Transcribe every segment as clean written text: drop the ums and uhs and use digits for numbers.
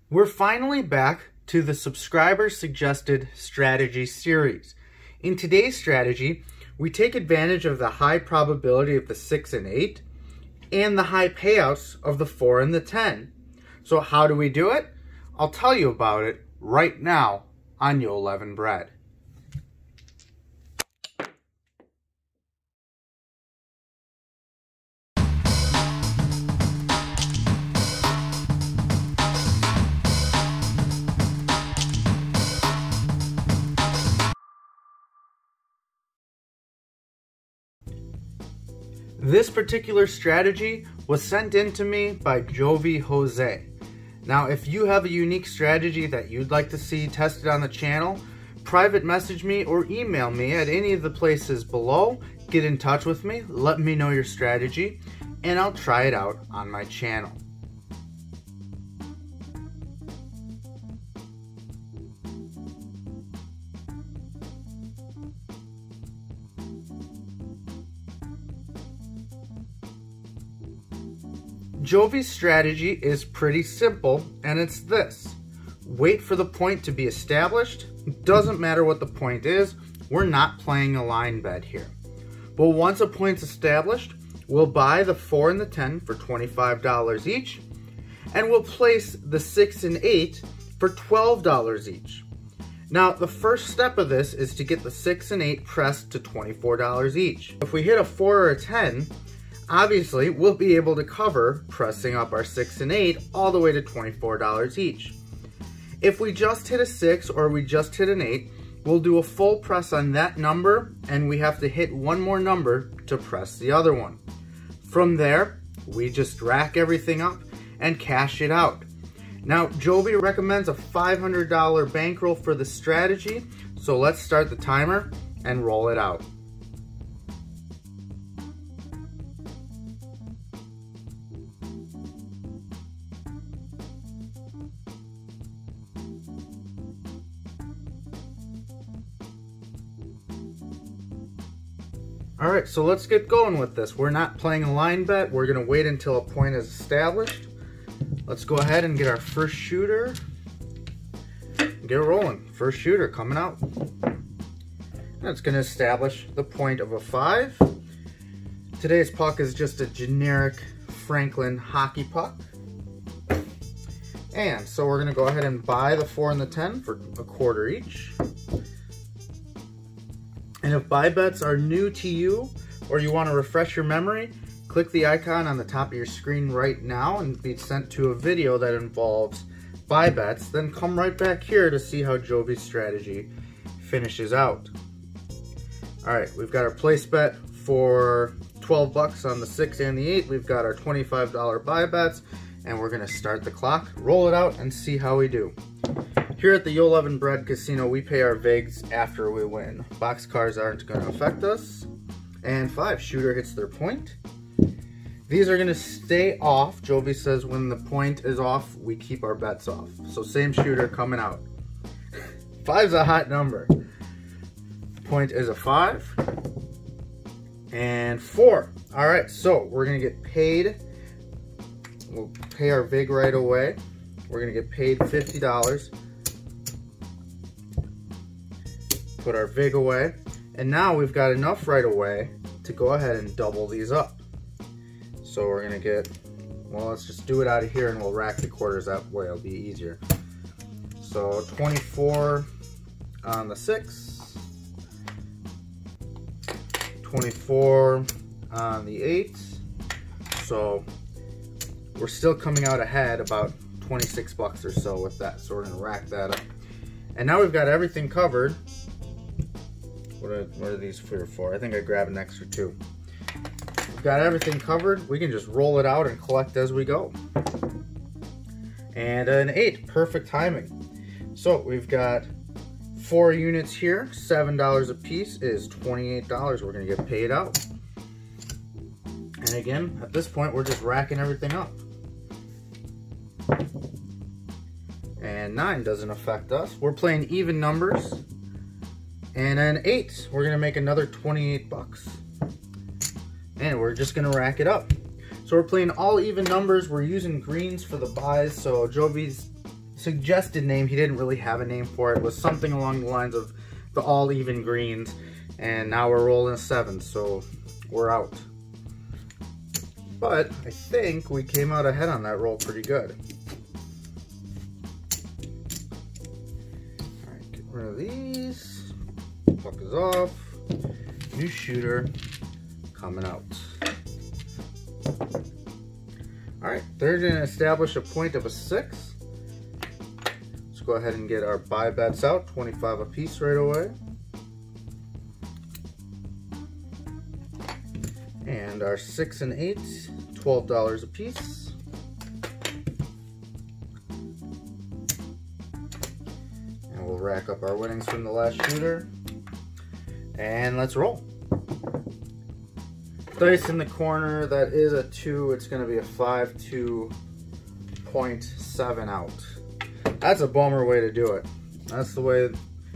We're finally back to the subscriber suggested strategy series. In today's strategy, we take advantage of the high probability of the 6 and 8 and the high payouts of the 4 and the 10. So how do we do it? I'll tell you about it right now on Yo-Levened Bread. This particular strategy was sent in to me by Jovy Jose. Now, if you have a unique strategy that you'd like to see tested on the channel, private message me or email me at any of the places below. Get in touch with me, let me know your strategy, and I'll try it out on my channel. Jovy's strategy is pretty simple, and it's this. Wait for the point to be established. Doesn't matter what the point is, we're not playing a line bet here. But once a point's established, we'll buy the 4 and the 10 for $25 each, and we'll place the 6 and 8 for $12 each. Now, the first step of this is to get the 6 and 8 pressed to $24 each. If we hit a 4 or a 10, obviously, we'll be able to cover pressing up our 6 and 8 all the way to $24 each. If we just hit a 6 or we just hit an 8, we'll do a full press on that number, and we have to hit one more number to press the other one. From there, we just rack everything up and cash it out. Now, Jovy recommends a $500 bankroll for the strategy, so let's start the timer and roll it out. Alright, so let's get going with this. We're not playing a line bet. We're going to wait until a point is established. Let's go ahead and get our first shooter. Get it rolling. First shooter coming out. That's going to establish the point of a 5. Today's puck is just a generic Franklin hockey puck. And so we're going to go ahead and buy the 4 and the 10 for a quarter each. And if buy bets are new to you, or you want to refresh your memory, click the icon on the top of your screen right now and be sent to a video that involves buy bets. Then come right back here to see how Jovy's strategy finishes out. Alright, we've got our place bet for 12 bucks on the 6 and the 8. We've got our $25 buy bets, and we're going to start the clock, roll it out, and see how we do. Here at the Yo-Levened Bread Casino, we pay our VIGs after we win. Boxcars aren't going to affect us. And 5, shooter hits their point. These are going to stay off. Jovy says when the point is off, we keep our bets off. So same shooter coming out. 5's a hot number. Point is a 5. And 4. All right, so we're going to get paid. We'll pay our VIG right away. We're going to get paid $50. Put our VIG away, and now we've got enough right away to go ahead and double these up. So we're gonna get, well, let's just do it out of here and we'll rack the quarters that way, it'll be easier. So 24 on the 6, 24 on the 8, so we're still coming out ahead about 26 bucks or so with that, so we're gonna rack that up. And now we've got everything covered. What are these for? I think I grabbed an extra 2. We've got everything covered. We can just roll it out and collect as we go. And an 8, perfect timing. So we've got 4 units here, $7 a piece is $28. We're gonna get paid out. And again, at this point, we're just racking everything up. And 9 doesn't affect us. We're playing even numbers. And an 8, we're gonna make another 28 bucks. And we're just gonna rack it up. So we're playing all even numbers. We're using greens for the buys. So Jovy's suggested name, he didn't really have a name for it, was something along the lines of the all even greens, and now we're rolling a 7, so we're out. But I think we came out ahead on that roll pretty good. Alright, get rid of these. Puck is off. New shooter coming out. Alright, they're going to establish a point of a 6. Let's go ahead and get our buy bets out, 25 a piece right away. And our 6 and 8, $12 a piece. And we'll rack up our winnings from the last shooter. And let's roll. Dice in the corner, that is a 2. It's going to be a 5, 2.7 out. That's a bummer way to do it. That's the way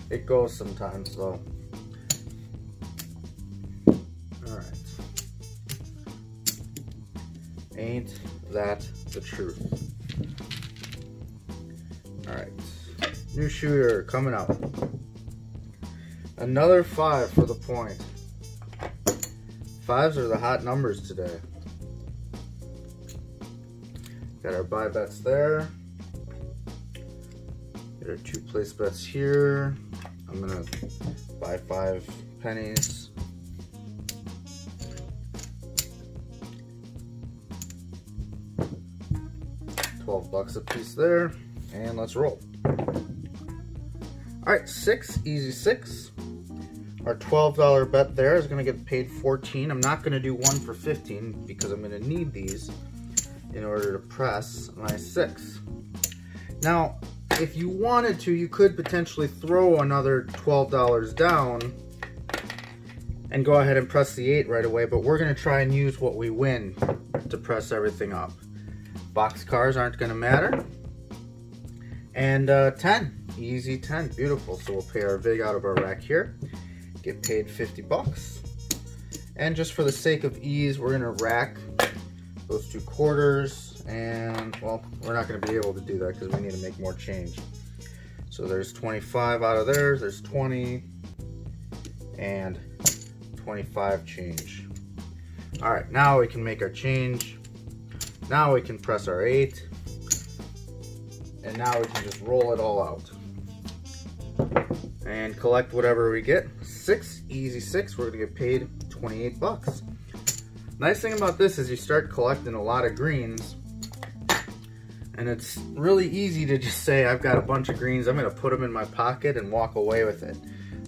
it goes sometimes, though. Alright. Ain't that the truth? Alright. New shooter coming out. Another 5 for the point. 5s are the hot numbers today. Got our buy bets there. Get our 2 place bets here. I'm gonna buy 5 pennies. $12 a piece there, and let's roll. All right, 6, easy 6. Our $12 bet there is going to get paid 14. I'm not going to do 1 for 15 because I'm going to need these in order to press my 6. Now, if you wanted to, you could potentially throw another $12 down and go ahead and press the 8 right away, but we're going to try and use what we win to press everything up. Box cars aren't going to matter. And 10, easy 10, beautiful. So we'll pay our vig out of our rack here. Get paid 50 bucks. And just for the sake of ease, we're gonna rack those 2 quarters, and well, we're not gonna be able to do that because we need to make more change. So there's 25 out of there, there's 20, and 25 change. All right, now we can make our change. Now we can press our 8, and now we can just roll it all out and collect whatever we get. 6, easy 6, we're gonna get paid 28 bucks. Nice thing about this is you start collecting a lot of greens, and it's really easy to just say, I've got a bunch of greens, I'm gonna put them in my pocket and walk away with it.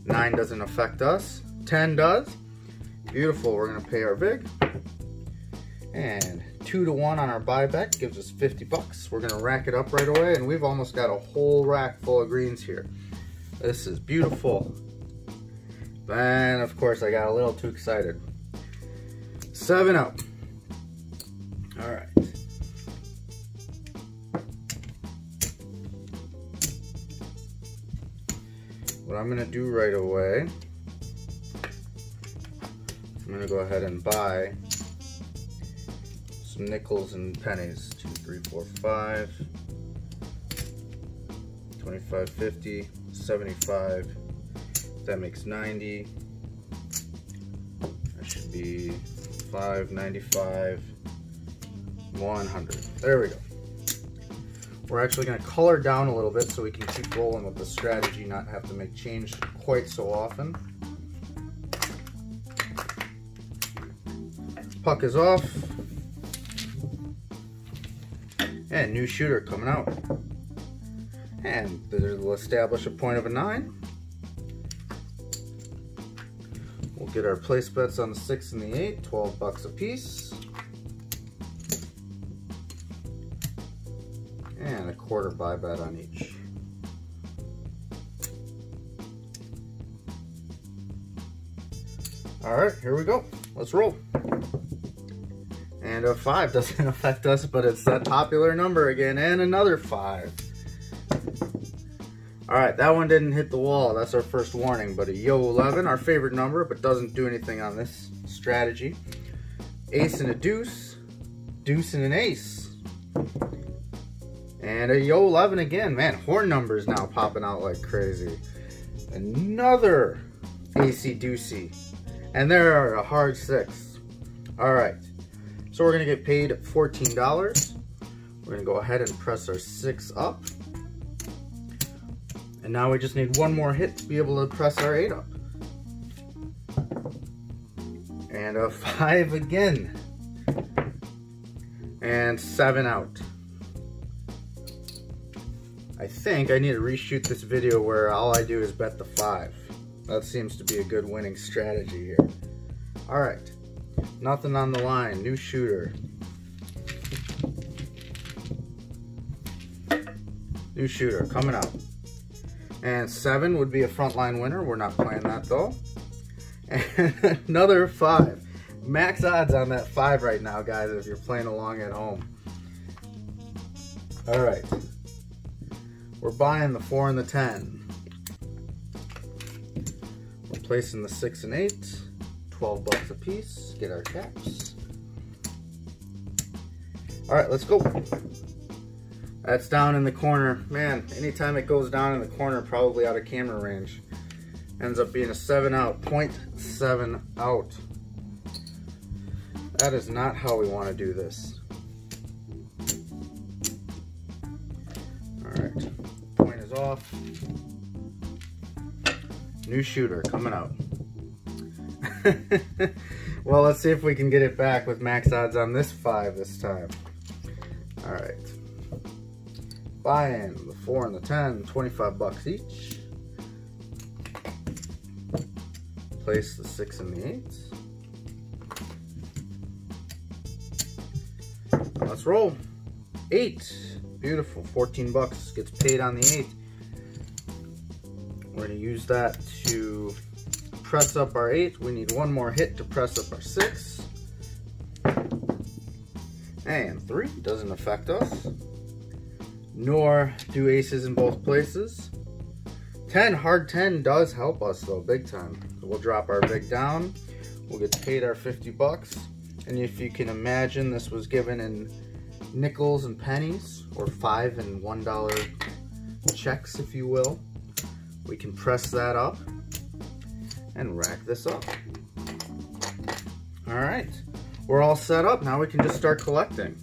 9 doesn't affect us, 10 does. Beautiful, we're gonna pay our vig. And 2 to 1 on our buy bet gives us 50 bucks. We're gonna rack it up right away, and we've almost got a whole rack full of greens here. This is beautiful. And of course I got a little too excited. 7 out. All right. What I'm gonna do right away, I'm gonna go ahead and buy some nickels and pennies. 2, 3, 4, 5, 25, 50, 75. That makes 90. That should be 5, 95, 100. There we go. We're actually going to color down a little bit so we can keep rolling with the strategy, not have to make change quite so often. Puck is off. And new shooter coming out. And we'll establish a point of a 9. We'll get our place bets on the 6 and the 8, 12 bucks a piece. And a quarter buy bet on each. All right, here we go. Let's roll. And a 5 doesn't affect us, but it's that popular number again, and another 5. All right, that one didn't hit the wall. That's our first warning, but a Yo-11, our favorite number, but doesn't do anything on this strategy. Ace and a deuce, deuce and an ace. And a Yo-Levened again. Man, horn numbers now popping out like crazy. Another AC Doocy. And they're a hard 6. Alright. So we're going to get paid $14. We're going to go ahead and press our 6 up. And now we just need one more hit to be able to press our 8 up. And a 5 again. And 7 out. I think I need to reshoot this video where all I do is bet the 5. That seems to be a good winning strategy here. Alright. Nothing on the line. New shooter. New shooter coming out. And 7 would be a frontline winner. We're not playing that though. And another 5. Max odds on that 5 right now, guys, if you're playing along at home. Alright. We're buying the 4 and the 10. We're placing the 6 and 8. 12 bucks a piece. Get our caps. Alright, let's go. That's down in the corner. Man, anytime it goes down in the corner, probably out of camera range. Ends up being a 7 out. 0.7 out. That is not how we want to do this. Alright. Point is off. New shooter coming out. Well, let's see if we can get it back with max odds on this 5 this time. Alright. Buying the 4 and the 10, 25 bucks each. Place the 6 and the 8. Let's roll. 8. Beautiful. 14 bucks gets paid on the 8. We're going to use that to press up our 8. We need one more hit to press up our 6. And 3 doesn't affect us. Nor do aces in both places. 10, hard 10 does help us though, big time. So we'll drop our vig down. We'll get paid our 50 bucks. And if you can imagine, this was given in nickels and pennies, or $5 and $1 checks, if you will. We can press that up and rack this up. All right, we're all set up. Now we can just start collecting.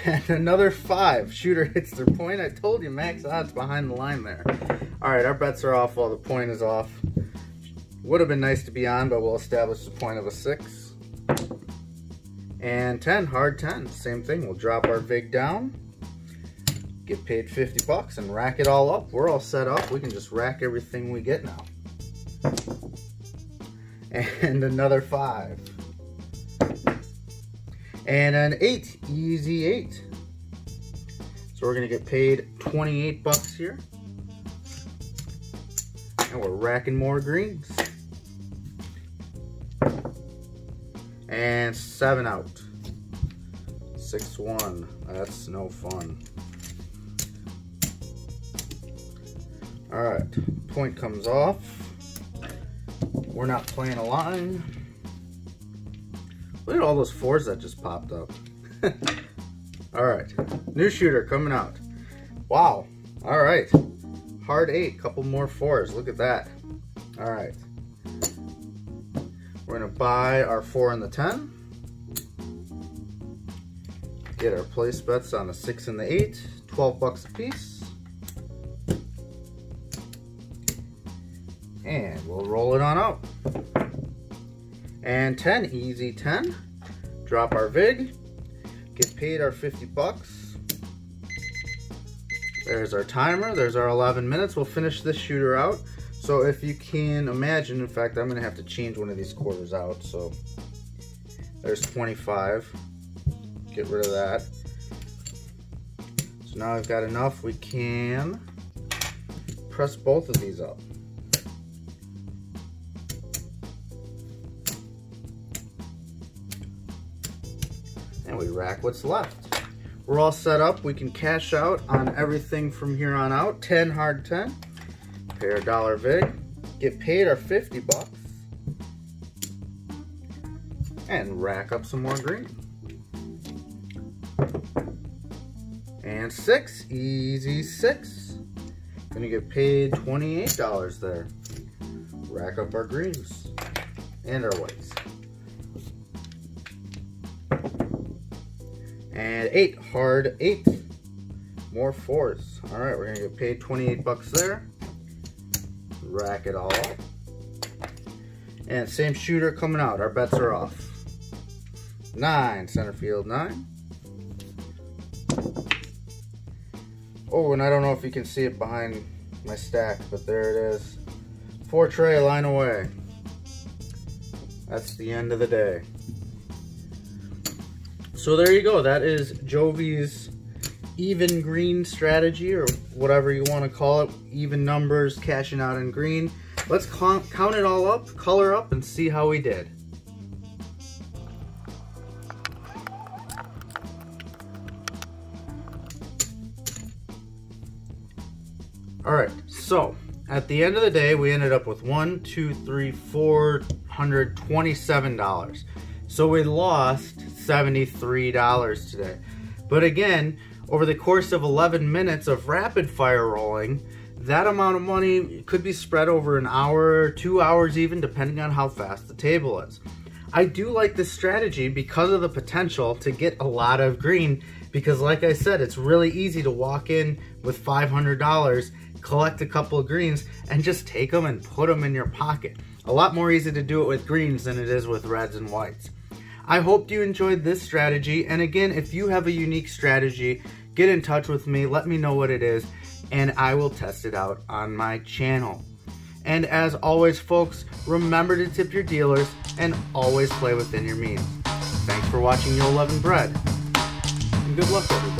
And another 5. Shooter hits their point. I told you, max odds behind the line there. All right, our bets are off while the point is off. Would have been nice to be on, but we'll establish the point of a 6. And 10, hard 10. Same thing. We'll drop our vig down, get paid 50 bucks, and rack it all up. We're all set up. We can just rack everything we get now. And another 5. And an 8, easy 8. So we're gonna get paid 28 bucks here. And we're racking more greens. And 7 out. 6-1, that's no fun. All right, point comes off. We're not playing a line. Look at all those 4s that just popped up. All right, new shooter coming out. Wow, all right. Hard 8, couple more 4s, look at that. All right. We're gonna buy our 4 and the 10. Get our place bets on the 6 and the 8, 12 bucks a piece. And we'll roll it on out. And 10, easy 10. Drop our vig. Get paid our 50 bucks. There's our timer. There's our 11 minutes. We'll finish this shooter out. So if you can imagine, in fact, I'm going to have to change one of these quarters out. So there's 25. Get rid of that. So now I've got enough. We can press both of these up. And we rack what's left. We're all set up. We can cash out on everything from here on out. 10 hard 10. Pay our $1 vig. Get paid our 50 bucks. And rack up some more green. And And 6, easy 6. Gonna get paid $28 there. Rack up our greens and our whites. And 8, hard 8. More 4s. All right, we're gonna get paid 28 bucks there. Rack it all up. And same shooter coming out. Our bets are off. 9, center field 9. Oh, and I don't know if you can see it behind my stack, but there it is. 4 tray, line away. That's the end of the day. So there you go. That is Jovy's even green strategy, or whatever you want to call it. Even numbers, cashing out in green. Let's count it all up, color up, and see how we did. Alright, so at the end of the day, we ended up with $427. So we lost $73 today. But again, over the course of 11 minutes of rapid fire rolling, that amount of money could be spread over an hour, 2 hours even, depending on how fast the table is. I do like this strategy because of the potential to get a lot of green, because like I said, it's really easy to walk in with $500, collect a couple of greens, and just take them and put them in your pocket. A lot more easy to do it with greens than it is with reds and whites. I hope you enjoyed this strategy, and again, if you have a unique strategy, get in touch with me, let me know what it is, and I will test it out on my channel. And as always, folks, remember to tip your dealers and always play within your means. Thanks for watching Yo-Levened Bread, and good luck, everybody.